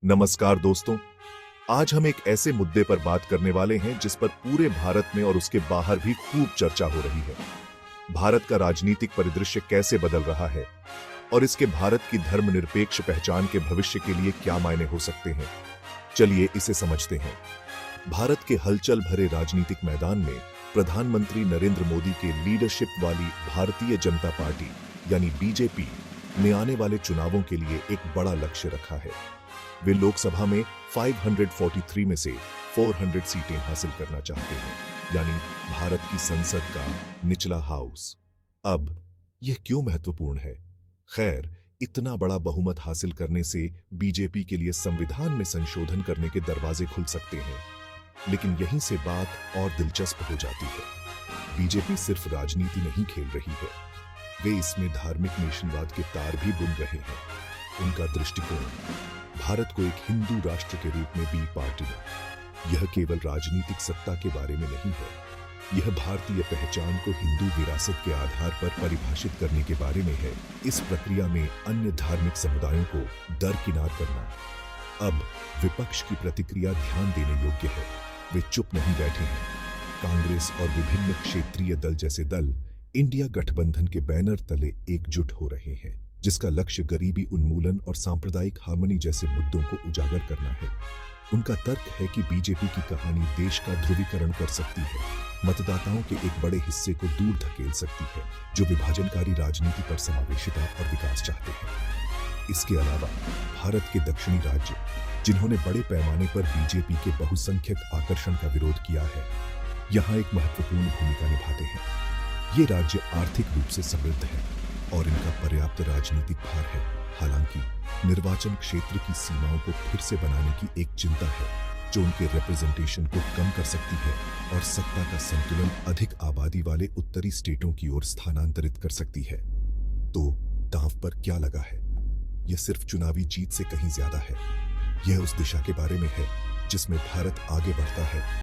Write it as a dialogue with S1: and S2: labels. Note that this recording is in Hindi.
S1: नमस्कार दोस्तों, आज हम एक ऐसे मुद्दे पर बात करने वाले हैं जिस पर पूरे भारत में और उसके बाहर भी खूब चर्चा हो रही है। भारत का राजनीतिक परिदृश्य कैसे बदल रहा है और इसके भारत की धर्मनिरपेक्ष पहचान के भविष्य के लिए क्या मायने हो सकते हैं। चलिए इसे समझते हैं। भारत के हलचल भरे राजनीतिक मैदान में प्रधानमंत्री नरेंद्र मोदी के लीडरशिप वाली भारतीय जनता पार्टी यानी बीजेपी ने आने वाले चुनावों के लिए एक बड़ा लक्ष्य रखा है। वे लोकसभा में 543 में से 400 सीटें हासिल करना चाहते हैं, यानी भारत की संसद का निचला हाउस। अब यह क्यों महत्वपूर्ण है? खैर, इतना बड़ा बहुमत हासिल करने से बीजेपी के लिए संविधान में संशोधन करने के दरवाजे खुल सकते हैं। लेकिन यहीं से बात और दिलचस्प हो जाती है। बीजेपी सिर्फ राजनीति नहीं खेल रही है, वे इसमें धार्मिक नेशनवाद के तार भी बुन रहे हैं। उनका दृष्टिकोण भारत को एक हिंदू राष्ट्र के रूप में बी पार्टी है। यह केवल राजनीतिक सत्ता के बारे में नहीं है, यह भारतीय पहचान को हिंदू विरासत के आधार पर परिभाषित करने के बारे में है। इस प्रक्रिया में अन्य धार्मिक समुदायों को दरकिनार करना। अब विपक्ष की प्रतिक्रिया ध्यान देने योग्य है। वे चुप नहीं बैठे हैं। कांग्रेस और विभिन्न क्षेत्रीय दल जैसे दल इंडिया गठबंधन के बैनर तले एकजुट हो रहे हैं, जिसका लक्ष्य गरीबी उन्मूलन और सांप्रदायिक हार्मनी जैसे मुद्दों को उजागर करना है। उनका तर्क है कि बीजेपी की कहानी देश का ध्रुवीकरण कर सकती है, मतदाताओं के एक बड़े हिस्से को दूर धकेल सकती है, जो विभाजनकारी राजनीति पर समावेशिता और विकास चाहते हैं। इसके अलावा भारत के दक्षिणी राज्य, जिन्होंने बड़े पैमाने पर बीजेपी के बहुसंख्यक आकर्षण का विरोध किया है, यहाँ एक महत्वपूर्ण भूमिका निभाते हैं। ये राज्य आर्थिक रूप से समृद्ध है और इनका पर्याप्त राजनीतिक भार है। हालांकि निर्वाचन क्षेत्र की सीमाओं को फिर से बनाने की एक चिंता है, जो उनके रिप्रेजेंटेशन को कम कर सकती है और सत्ता का संतुलन अधिक आबादी वाले उत्तरी स्टेटों की ओर स्थानांतरित कर सकती है। तो दांव पर क्या लगा है? यह सिर्फ चुनावी जीत से कहीं ज्यादा है। यह उस दिशा के बारे में है जिसमें भारत आगे बढ़ता है।